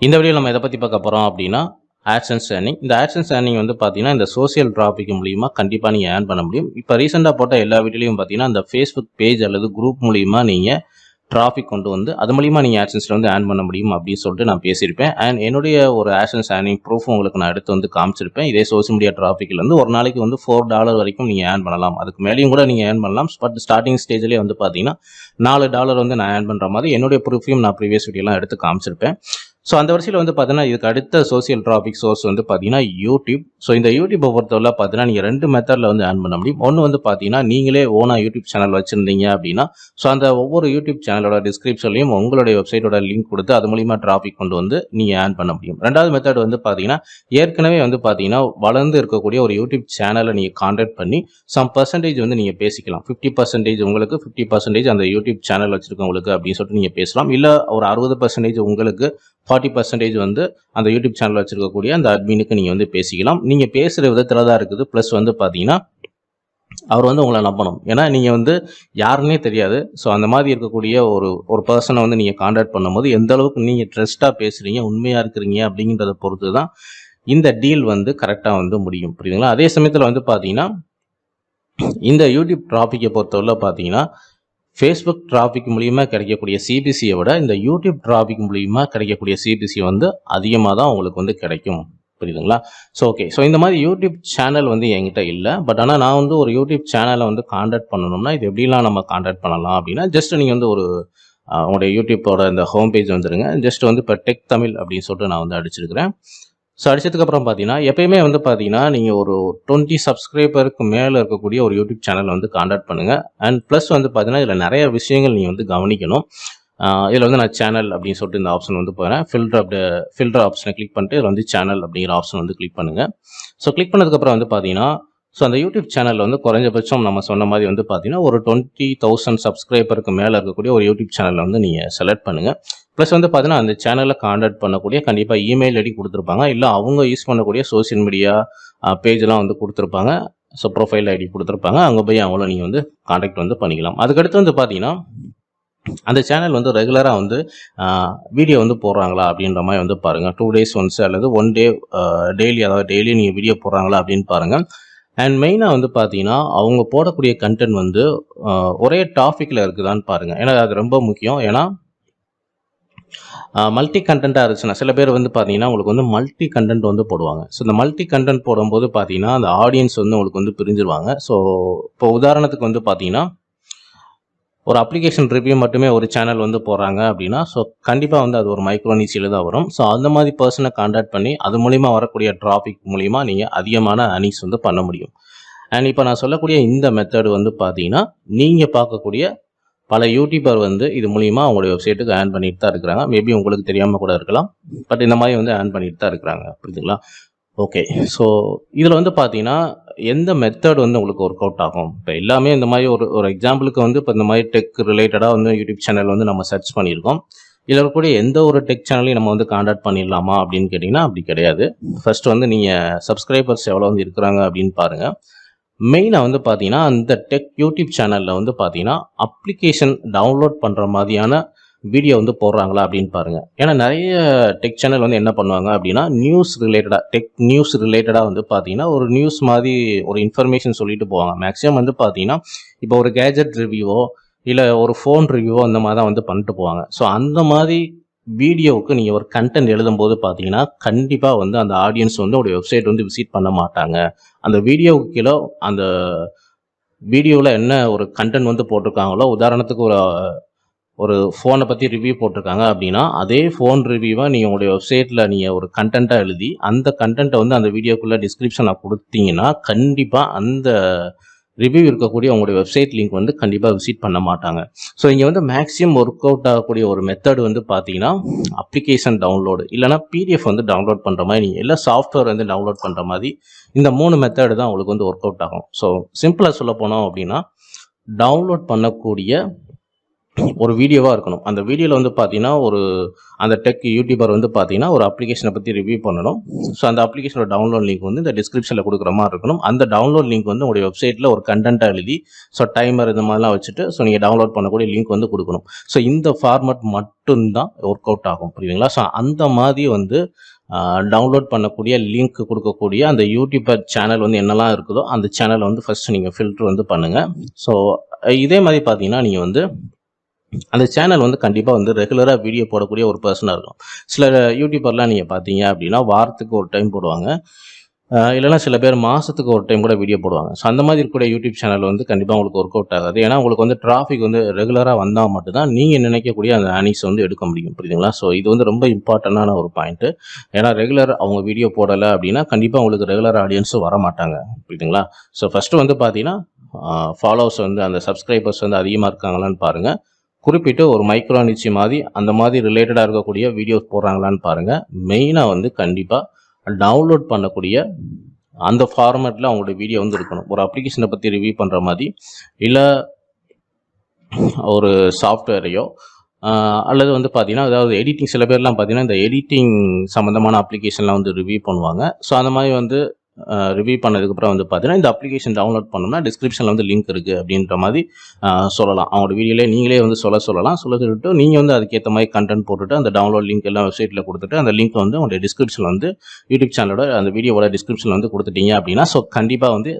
இந்த வீடியோவில் நம்ம எதை பற்றி பார்க்க போகிறோம் அப்படின்னா AdSense ஏர்னிங். இந்த AdSense ஏர்னிங் வந்து பார்த்தீங்கன்னா இந்த சோசியல் டிராஃபிக் மூலியமாக கண்டிப்பாக நீங்கள் ஏர்ன் பண்ண முடியும். இப்போ ரீசெண்டாக போட்ட எல்லா வீடியோலையும் பார்த்தீங்கன்னா அந்த ஃபேஸ்புக் பேஜ் அல்லது குரூப் மூலியமாக நீங்கள் டிராஃபிக் கொண்டு வந்து அது மூலிமா நீங்கள் AdSenseல வந்து ஏர்ன் பண்ண முடியும் அப்படின்னு சொல்லிட்டு நான் பேசியிருப்பேன். அண்ட் என்னுடைய ஒரு AdSense ஏர்னிங் ப்ரூஃப் உங்களுக்கு நான் எடுத்து வந்து காமிச்சிருப்பேன். இதே சோசியல் மீடியா டிராஃபிக்லேருந்து ஒரு நாளைக்கு வந்து $4 வரைக்கும் நீங்கள் ஏர்ன் பண்ணலாம். அதுக்கு மேலேயும் கூட நீங்கள் ஏர்ன் பண்ணலாம். பட் ஸ்டார்டிங் ஸ்டேஜ்லேயே வந்து பார்த்தீங்கன்னா $4 வந்து நான் ஏர்ன் பண்ணுற மாதிரி என்னுடைய ப்ரூஃபையும் நான் ப்ரீவியஸ் வீடியோலாம் எடுத்து காமிச்சிருப்பேன். ஸோ அந்த வரிசையில் வந்து பார்த்தீங்கன்னா இதுக்கு அடுத்த சோசியல் டிராஃபிக் சோர்ஸ் வந்து பார்த்தீங்கன்னா யூடியூப். ஸோ இந்த யூடியூப்பை பொறுத்தவரை பார்த்தீங்கன்னா நீங்கள் 2 மெத்தடில் வந்து ஏர்ன் பண்ண முடியும். ஒன்று வந்து பார்த்தீங்கன்னா நீங்களே ஓனாக யூடியூப் சேனல் வச்சுருந்தீங்க அப்படின்னா ஸோ அந்த ஒவ்வொரு யூடியூப் சேனலோட டிஸ்கிரிப்ஷன்லையும் உங்களுடைய வெப்சைட்டோட லிங்க் கொடுத்து அது மூலிமா டிராஃபிக் கொண்டு வந்து நீங்கள் ஏர்ன் பண்ண முடியும். ரெண்டாவது மெத்தட் வந்து பார்த்தீங்கன்னா ஏற்கனவே வந்து பார்த்தீங்கன்னா வளர்ந்து இருக்கக்கூடிய ஒரு யூடியூப் சேனலை நீங்கள் கான்டாக்ட் பண்ணி சம் பர்சன்டேஜ் வந்து நீங்கள் பேசிக்கலாம். 50% உங்களுக்கு, 50% அந்த யூடியூப் சேனல் வச்சுருக்கவங்களுக்கு அப்படின்னு சொல்லிட்டு நீங்கள் பேசலாம். இல்லை ஒரு 60% உங்களுக்கு, 40% வந்து அந்த யூடியூப் சேனல் வச்சிருக்கக்கூடிய அந்த அட்மினுக்கு நீங்கள் வந்து பேசிக்கலாம். நீங்கள் பேசுகிற விதத்தில் தான் இருக்குது. ப்ளஸ் வந்து பார்த்தீங்கன்னா அவர் வந்து உங்களை நம்பணும். ஏன்னா நீங்கள் வந்து யாருன்னே தெரியாது. ஸோ அந்த மாதிரி இருக்கக்கூடிய ஒரு பர்சனை வந்து நீங்கள் கான்டாக்ட் பண்ணும்போது எந்த அளவுக்கு நீங்கள் ட்ரஸ்ட்டாக பேசுகிறீங்க, உண்மையாக இருக்கிறீங்க அப்படிங்கிறத பொறுத்து தான் இந்த டீல் வந்து கரெக்டாக வந்து முடியும். புரியுதுங்களா? அதே சமயத்தில் வந்து பார்த்தீங்கன்னா இந்த யூடியூப் டிராஃபிக்கை பொறுத்தவரை பார்த்தீங்கன்னா ஃபேஸ்புக் டிராஃபிக் மூலியமாக கிடைக்கக்கூடிய சிபிசியை விட இந்த யூடியூப் டிராஃபிக் மூலியமாக கிடைக்கக்கூடிய சிபிசி வந்து அதிகமாக தான் உங்களுக்கு வந்து கிடைக்கும். புரியுதுங்களா? So okay. ஸோ இந்த மாதிரி யூடியூப் சேனல் வந்து என்கிட்ட இல்லை. பட் ஆனால் நான் வந்து ஒரு யூடியூப் சேனலை வந்து கான்டாக்ட் பண்ணணும்னா இது எப்படிலாம் நம்ம கான்டாக்ட் பண்ணலாம் அப்படின்னா ஜஸ்ட் நீங்கள் வந்து உங்களுடைய யூடியூப்போட இந்த ஹோம் பேஜ் வந்துருங்க. ஜஸ்ட் வந்து இப்போ டெக் தமிழ் அப்படின்னு சொல்லிட்டு நான் வந்து அடிச்சிருக்கிறேன். ஸோ அடிச்சதுக்கப்புறம் பார்த்தீங்கன்னா எப்பயுமே வந்து பார்த்தீங்கன்னா நீங்கள் ஒரு 20 சப்ஸ்கிரைபருக்கு மேலே இருக்கக்கூடிய ஒரு யூடியூப் சேனல் வந்து கான்டாக்ட் பண்ணுங்கள். அண்ட் ப்ளஸ் வந்து பார்த்தீங்கன்னா இதில் நிறைய விஷயங்கள் நீங்கள் வந்து கவனிக்கணும். இதில் வந்து நான் சேனல் அப்படின்னு சொல்லிட்டு இந்த ஆப்ஷன் வந்து போகிறேன். ஃபில்டர் ஆப்ஷனை கிளிக் பண்ணிட்டு இதில் வந்து சேனல் அப்படிங்கிற ஆப்ஷன் வந்து கிளிக் பண்ணுங்கள். ஸோ கிளிக் பண்ணதுக்கப்புறம் வந்து பார்த்தீங்கன்னா ஸோ அந்த யூடியூப் சேனலில் வந்து குறைஞ்சபட்சம் நம்ம சொன்ன மாதிரி வந்து பார்த்தீங்கன்னா ஒரு 20,000 சப்ஸ்கிரைபருக்கு மேலே இருக்கக்கூடிய ஒரு யூடியூப் சேனலில் வந்து நீங்கள் செலக்ட் பண்ணுங்கள். ப்ளஸ் வந்து பார்த்தீங்கன்னா அந்த சேனலில் கான்டாக்ட் பண்ணக்கூடிய கண்டிப்பாக இமெயில் ஐடி கொடுத்துருப்பாங்க. இல்லை அவங்க யூஸ் பண்ணக்கூடிய சோசியல் மீடியா பேஜெலாம் வந்து கொடுத்துருப்பாங்க. ஸோ ப்ரொஃபைல் ஐடி கொடுத்துருப்பாங்க. அங்கே போய் அவங்கள நீங்கள் வந்து கான்டாக்ட் வந்து பண்ணிக்கலாம். அதுக்கடுத்து வந்து பார்த்தீங்கன்னா அந்த சேனல் வந்து ரெகுலராக வந்து வீடியோ வந்து போடுறாங்களா அப்படின்ற மாதிரி வந்து பாருங்கள். 2 days ஒன்ஸ் அல்லது 1 day டெய்லி, அதாவது டெய்லி நீங்கள் வீடியோ போடுறாங்களா அப்படின்னு பாருங்கள். அண்ட் மெயினாக வந்து பார்த்தீங்கன்னா அவங்க போடக்கூடிய கண்டென்ட் வந்து ஒரே டாபிக்கில் இருக்குதான்னு பாருங்கள். ஏன்னா அது ரொம்ப முக்கியம். ஏன்னா மல்டி கண்டென்ட்டாக இருந்துச்சுன்னா சில பேர் வந்து பார்த்தீங்கன்னா உங்களுக்கு வந்து மல்டி கண்டென்ட் வந்து போடுவாங்க. ஸோ இந்த மல்டி கண்டென்ட் போடும்போது பார்த்தீங்கன்னா அந்த ஆடியன்ஸ் வந்து உங்களுக்கு வந்து பிரிஞ்சிருவாங்க. ஸோ இப்போ உதாரணத்துக்கு வந்து பார்த்தீங்கன்னா ஒரு அப்ளிகேஷன் ரிவ்யூ மட்டுமே ஒரு சேனல் வந்து போடுறாங்க அப்படின்னா ஸோ கண்டிப்பாக வந்து அது ஒரு மைக்ரோ நீச்சில் தான் வரும். ஸோ அந்த மாதிரி பர்சனை கான்டாக்ட் பண்ணி அது மூலிமா வரக்கூடிய டிராஃபிக் மூலிமா நீங்கள் அதிகமான அர்னிங்ஸ் வந்து பண்ண முடியும். அண்ட் இப்போ நான் சொல்லக்கூடிய இந்த மெத்தட் வந்து பார்த்தீங்கன்னா நீங்கள் பார்க்கக்கூடிய பல யூடியூபர் வந்து இது மூலிமா அவங்களுடைய வெப்சைட்டுக்கு ஏர்ன் பண்ணிட்டு தான் இருக்கிறாங்க. மேபி உங்களுக்கு தெரியாமல் கூட இருக்கலாம். பட் இந்த மாதிரி வந்து ஏர்ன் பண்ணிட்டு தான் இருக்கிறாங்க. புரியுதுங்களா? ஓகே. ஸோ இதில் வந்து பார்த்தீங்கன்னா எந்த மெத்தட் வந்து உங்களுக்கு ஒர்க் அவுட் ஆகும்? இப்போ எல்லாமே இந்த மாதிரி ஒரு எக்ஸாம்பிளுக்கு வந்து இப்போ இந்த மாதிரி டெக் ரிலேட்டடாக வந்து யூடியூப் சேனல் வந்து நம்ம சர்ச் பண்ணியிருக்கோம். இதில் இருக்கக்கூடிய எந்த ஒரு டெக் சேனலையும் நம்ம வந்து கான்டாக்ட் பண்ணிடலாமா அப்படின்னு கேட்டிங்கன்னா அப்படி கிடையாது. ஃபர்ஸ்ட் வந்து நீங்கள் சப்ஸ்கிரைபர்ஸ் எவ்வளோ வந்து இருக்கிறாங்க அப்படின்னு பாருங்கள். மெயினாக வந்து பார்த்தீங்கன்னா அந்த டெக் யூடியூப் சேனலில் வந்து பார்த்தீங்கன்னா அப்ளிகேஷன் டவுன்லோட் பண்ணுற மாதிரியான வீடியோ வந்து போடுறாங்களா அப்படின்னு பாருங்கள். ஏன்னா நிறைய டெக் சேனல் வந்து என்ன பண்ணுவாங்க அப்படின்னா நியூஸ் ரிலேட்டடாக, டெக் நியூஸ் ரிலேட்டடாக வந்து பார்த்தீங்கன்னா ஒரு நியூஸ் மாதிரி ஒரு இன்ஃபர்மேஷன் சொல்லிட்டு போவாங்க. மேக்ஸிமம் வந்து பார்த்தீங்கன்னா இப்போ ஒரு கேஜெட் ரிவ்யூவோ இல்லை ஒரு ஃபோன் ரிவ்யூவோ அந்த மாதிரி தான் வந்து பண்ணிட்டு போவாங்க. ஸோ அந்த மாதிரி வீடியோவுக்கு நீங்கள் ஒரு கண்டென்ட் எழுதும்போது பார்த்தீங்கன்னா கண்டிப்பாக வந்து அந்த ஆடியன்ஸ் வந்து ஒரு வெப்சைட் வந்து விசிட் பண்ண மாட்டாங்க. அந்த வீடியோவுக்கு கீழே அந்த வீடியோவில் என்ன ஒரு கண்டென்ட் வந்து போட்டிருக்காங்களோ, உதாரணத்துக்கு ஒரு ஃபோனை பற்றி ரிவ்யூ போட்டிருக்காங்க அப்படின்னா அதே ஃபோன் ரிவ்யூவை நீங்கள் உங்களுடைய வெப்சைட்டில் நீங்கள் ஒரு கண்டென்ட்டாக எழுதி அந்த கண்டென்ட்டை வந்து அந்த வீடியோக்குள்ளே டிஸ்கிரிப்ஷனில் கொடுத்தீங்கன்னா கண்டிப்பாக அந்த ரிவ்யூ இருக்கக்கூடிய உங்களுடைய வெப்சைட் லிங்க் வந்து கண்டிப்பாக விசிட் பண்ண மாட்டாங்க. ஸோ இங்கே வந்து மேக்ஸிமம் ஒர்க் அவுட் ஆகக்கூடிய ஒரு மெத்தட் வந்து பார்த்தீங்கன்னா அப்ளிகேஷன் டவுன்லோடு இல்லைனா பிடிஎஃப் வந்து டவுன்லோட் பண்ணுற மாதிரி, நீங்கள் எல்லா சாஃப்ட்வேர் வந்து டவுன்லோட் பண்ணுற மாதிரி இந்த 3 மெத்தடு தான் உங்களுக்கு வந்து ஒர்க் அவுட் ஆகும். ஸோ சிம்பிளாக சொல்ல போனோம் அப்படின்னா டவுன்லோட் பண்ணக்கூடிய ஒரு வீடியோவாக இருக்கணும். அந்த வீடியோவில் வந்து பார்த்தீங்கன்னா அந்த டெக் யூடியூபர் வந்து பார்த்தீங்கன்னா ஒரு அப்ளிகேஷனை பற்றி ரிவ்யூ பண்ணணும். ஸோ அந்த அப்ளிகேஷனோட டவுன்லோட் லிங்க் வந்து இந்த டிஸ்கிரிப்ஷனில் கொடுக்குற மாதிரி இருக்கணும். அந்த டவுன்லோட் லிங்க் வந்து உங்களுடைய வெப்சைட்டில் ஒரு கண்டென்ட்டாக எழுதி ஸோ டைமர் இந்த மாதிரிலாம் வச்சுட்டு ஸோ நீங்கள் டவுன்லோட் பண்ணக்கூடிய லிங்க் வந்து கொடுக்கணும். ஸோ இந்த ஃபார்மட் மட்டும்தான் ஒர்க் அவுட் ஆகும். புரியுதுங்களா? ஸோ அந்த மாதிரி வந்து டவுன்லோட் பண்ணக்கூடிய லிங்க் கொடுக்கக்கூடிய அந்த யூடியூபர் சேனல் வந்து என்னெல்லாம் இருக்குதோ அந்த சேனலை வந்து ஃபஸ்ட்டு நீங்கள் ஃபில்ட்ரு வந்து பண்ணுங்கள். ஸோ இதே மாதிரி பார்த்தீங்கன்னா நீங்கள் வந்து அந்த சேனல் வந்து கண்டிப்பாக வந்து ரெகுலராக வீடியோ போடக்கூடிய ஒரு பர்சனாக இருக்கும். சில யூடியூபர்லாம் நீங்கள் பார்த்தீங்க அப்படின்னா வாரத்துக்கு ஒரு டைம் போடுவாங்க, இல்லைனா சில பேர் மாதத்துக்கு ஒரு டைம் கூட வீடியோ போடுவாங்க. ஸோ அந்த மாதிரி இருக்கக்கூடிய யூடியூப் சேனல் வந்து கண்டிப்பாக உங்களுக்கு ஒர்க் அவுட் ஆகாது. ஏன்னா உங்களுக்கு வந்து டிராஃபிக் வந்து ரெகுலராக வந்தால் மட்டும்தான் நீங்கள் நினைக்கக்கூடிய அந்த ஏர்னிங்ஸ் வந்து எடுக்க முடியும். புரியுதுங்களா? ஸோ இது வந்து ரொம்ப இம்பார்ட்டண்டான ஒரு பாயிண்ட்டு. ஏன்னா ரெகுலர் அவங்க வீடியோ போடலை அப்படின்னா கண்டிப்பாக உங்களுக்கு ரெகுலர் ஆடியன்ஸும் வர மாட்டாங்க. புரியுதுங்களா? ஸோ ஃபஸ்ட்டு வந்து பார்த்தீங்கன்னா ஃபாலோவர்ஸ் வந்து அந்த சப்ஸ்கிரைபர்ஸ் வந்து அதிகமாக இருக்காங்களான்னு பாருங்கள். குறிப்பிட்டு ஒரு மைக்ரோ நிச்சி மாதிரி அந்த மாதிரி ரிலேட்டடாக இருக்கக்கூடிய வீடியோஸ் போடுறாங்களான்னு பாருங்கள். மெயினாக வந்து கண்டிப்பாக டவுன்லோட் பண்ணக்கூடிய அந்த ஃபார்மேட்டில் அவங்களுடைய வீடியோ வந்து இருக்கணும். ஒரு அப்ளிகேஷனை பற்றி ரிவ்யூ பண்ணுற மாதிரி, இல்லை ஒரு சாஃப்ட்வேரையோ அல்லது வந்து பார்த்தீங்கன்னா அதாவது எடிட்டிங், சில பேர்லாம் பார்த்தீங்கன்னா இந்த எடிட்டிங் சம்மந்தமான அப்ளிகேஷன்லாம் வந்து ரிவ்யூ பண்ணுவாங்க. ஸோ அந்த மாதிரி வந்து ரிவ்யூ பண்ணதுக்கப்புறம் வந்து பார்த்தீங்கன்னா இந்த அப்ளிகேஷன் டவுன்லோட் பண்ணோம்னா டிஸ்கிரிப்ஷனில் வந்து லிங்க் இருக்குது அப்படின்ற மாதிரி சொல்லலாம். அவங்களோட வீடியோலே நீங்களே வந்து சொல்லலாம். சொல்லிட்டு நீங்கள் வந்து அதுக்கேற்ற மாதிரி கண்டென்ட் போட்டுட்டு அந்த டவுன்லோட் லிங்க் எல்லாம் வெப்சைட்டில் கொடுத்துட்டு அந்த லிங்க் வந்து உங்களுடைய டிஸ்கிரிப்ஷனில் வந்து யூடியூப் சேனலோட அந்த வீடியோவோட டிஸ்கிரிப்ஷனில் வந்து கொடுத்துட்டீங்க அப்படின்னா ஸோ கண்டிப்பாக வந்து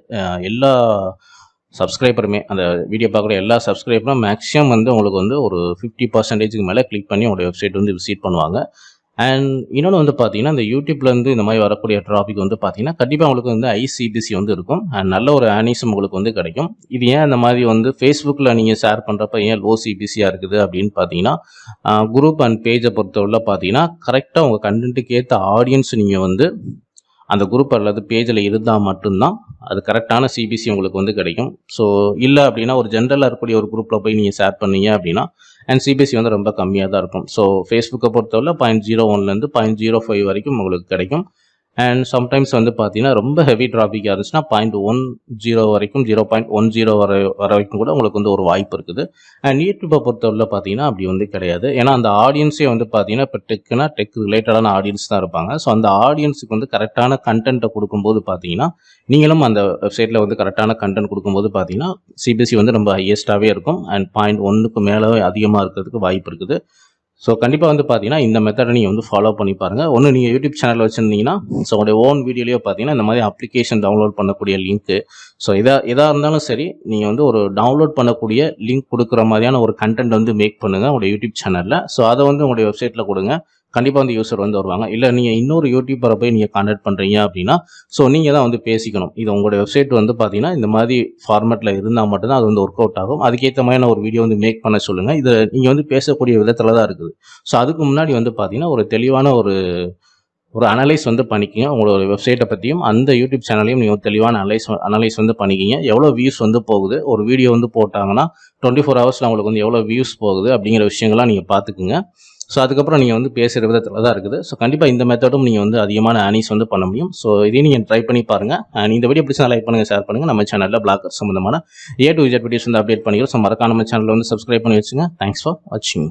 எல்லா சப்ஸ்கிரைபருமே அந்த வீடியோ பார்க்குற எல்லா சப்ஸ்கிரைபரும் மேக்ஸிமம் வந்து உங்களுக்கு வந்து ஒரு 50% மேலே கிளிக் பண்ணி உங்களுடைய வெப்சைட் வந்து விசிட் பண்ணுவாங்க. அண்ட் இன்னொன்று வந்து பார்த்தீங்கன்னா இந்த யூடியூப்லேருந்து இந்த மாதிரி வரக்கூடிய ட்ராஃபிக் வந்து பார்த்தீங்கன்னா கண்டிப்பாக உங்களுக்கு வந்து ஐசிபிசி வந்து இருக்கும். அண்ட் நல்ல ஒரு ஏர்னிங்ஸும் உங்களுக்கு வந்து கிடைக்கும். இது ஏன் இந்த மாதிரி வந்து ஃபேஸ்புக்கில் நீங்கள் ஷேர் பண்ணுறப்ப ஏன் லோ சிபிசியாக இருக்குது அப்படின்னு பார்த்தீங்கன்னா குரூப் அண்ட் பேஜை பொறுத்தவரை பார்த்தீங்கன்னா கரெக்டாக உங்கள் கண்டென்ட்டுக்கு ஏற்ற ஆடியன்ஸ் நீங்கள் வந்து அந்த குரூப் அல்லது பேஜில் இருந்தால் மட்டும்தான் அது கரெக்டான சிபிசி உங்களுக்கு வந்து கிடைக்கும். ஸோ இல்லை அப்படின்னா ஒரு ஜென்ரலாக இருக்கக்கூடிய ஒரு குரூப்பில் போய் நீங்கள் ஷேர் பண்ணீங்க அப்படின்னா அண்ட் சிபிசி வந்து ரொம்ப கம்மியாக தான் இருக்கும். ஸோ ஃபேஸ்புக்கை பொறுத்தவரை 0.01 0.05 வரைக்கும் உங்களுக்கு கிடைக்கும். அண்ட் சம்டைம்ஸ் வந்து பார்த்தீங்கன்னா ரொம்ப ஹெவி டிராஃபிக்காக இருந்துச்சுன்னா 0.10 வரைக்கும் 0.10 வர வரைக்கும் கூட உங்களுக்கு வந்து ஒரு வாய்ப்பு இருக்குது. அண்ட் யூடியூப்பை பொறுத்தவரை பார்த்தீங்கன்னா அப்படி வந்து கிடையாது. ஏன்னா அந்த ஆடியன்ஸே வந்து பார்த்தீங்கன்னா இப்போ டெக் ரிலேட்டடான ஆடியன்ஸ் தான் இருப்பாங்க. ஸோ அந்த ஆடியன்ஸுக்கு வந்து கரெக்டான கண்டென்ட்டை கொடுக்கும்போது பார்த்தீங்கன்னா நீங்களும் அந்த வெப்சைட்டில் வந்து கரெக்டான கண்டென்ட் கொடுக்கும்போது பார்த்தீங்கன்னா சிபிசி வந்து ரொம்ப ஹையஸ்ட்டாகவே இருக்கும். அண்ட் 0.1க்கு மேலே அதிகமாக இருக்கிறதுக்கு வாய்ப்பு இருக்குது. ஸோ கண்டிப்பாக வந்து பார்த்தீங்கன்னா இந்த மெத்தடை நீங்கள் வந்து ஃபாலோ பண்ணி பாருங்கள். ஒன்று நீங்கள் யூடியூப் சேனல் வச்சுருந்தீங்கன்னா ஸோ உங்களுடைய ஓன் வீடியோலேயே பார்த்தீங்கன்னா இந்த மாதிரி அப்ளிகேஷன் டவுன்லோட் பண்ணக்கூடிய லிங்க்கு ஸோ எதாக இருந்தாலும் சரி நீங்கள் வந்து ஒரு டவுன்லோட் பண்ணக்கூடிய லிங்க் கொடுக்குற மாதிரியான ஒரு கண்டென்ட் வந்து மேக் பண்ணுங்கள் உங்களுடைய யூடியூப் சேனலில். ஸோ அதை வந்து உங்களுடைய வெப்சைட்டில் கொடுங்க. கண்டிப்பாக வந்து யூசர் வந்து வருவாங்க. இல்லை நீங்கள் இன்னொரு யூடியூபரை போய் நீங்கள் கான்டாக்ட் பண்ணுறீங்க அப்படின்னா ஸோ நீங்கள் தான் வந்து பேசிக்கணும். இது உங்களுடைய வெப்சைட் வந்து பார்த்தீங்கன்னா இந்த மாதிரி ஃபார்மேட்டில் இருந்தால் மட்டும்தான் அது வந்து ஒர்க் அவுட் ஆகும். அதுக்கேற்ற மாதிரியான ஒரு வீடியோ வந்து மேக் பண்ண சொல்லுங்கள். இது நீங்கள் வந்து பேசக்கூடிய விதத்தில் தான் இருக்குது. ஸோ அதுக்கு முன்னாடி வந்து பார்த்தீங்கன்னா ஒரு தெளிவான ஒரு அனலைஸ் வந்து பண்ணிக்கிங்க. உங்களோட வெப்சைட்டை பற்றியும் அந்த யூடியூப் சேனலையும் நீங்கள் தெளிவான அனலைஸ் வந்து பண்ணிக்கிங்க. எவ்வளோ வியூஸ் வந்து போகுது, ஒரு வீடியோ வந்து போட்டாங்கன்னா 24 ஹவர்ஸில் உங்களுக்கு வந்து எவ்வளோ வியூஸ் போகுது அப்படிங்கிற விஷயங்கள்லாம் நீங்கள் பார்த்துக்குங்க. ஸோ அதுக்கப்புறம் நீங்கள் வந்து பேசுகிற விதத்தில் தான் இருக்குது. ஸோ கண்டிப்பாக இந்த மெத்தடும் நீங்கள் வந்து அதிகமான ஏர்னிங்ஸ் வந்து பண்ண முடியும். ஸோ இதையும் நீங்கள் ட்ரை பண்ணி பாருங்கள். அண்ட் இந்த வீடியோ பிடிச்சா லைக் பண்ணுங்கள், ஷேர் பண்ணுங்கள். நம்ம சேனலில் பிளாகர் சம்மந்தமான A to Z வீடியோஸ் வந்து அப்டேட் பண்ணிக்கிறோம். ஸோ மறக்காம நம்ம சேனலில் வந்து சப்ஸ்கிரைப் பண்ணி வச்சுங்க. தேங்க்ஸ் ஃபார் வாட்சிங்.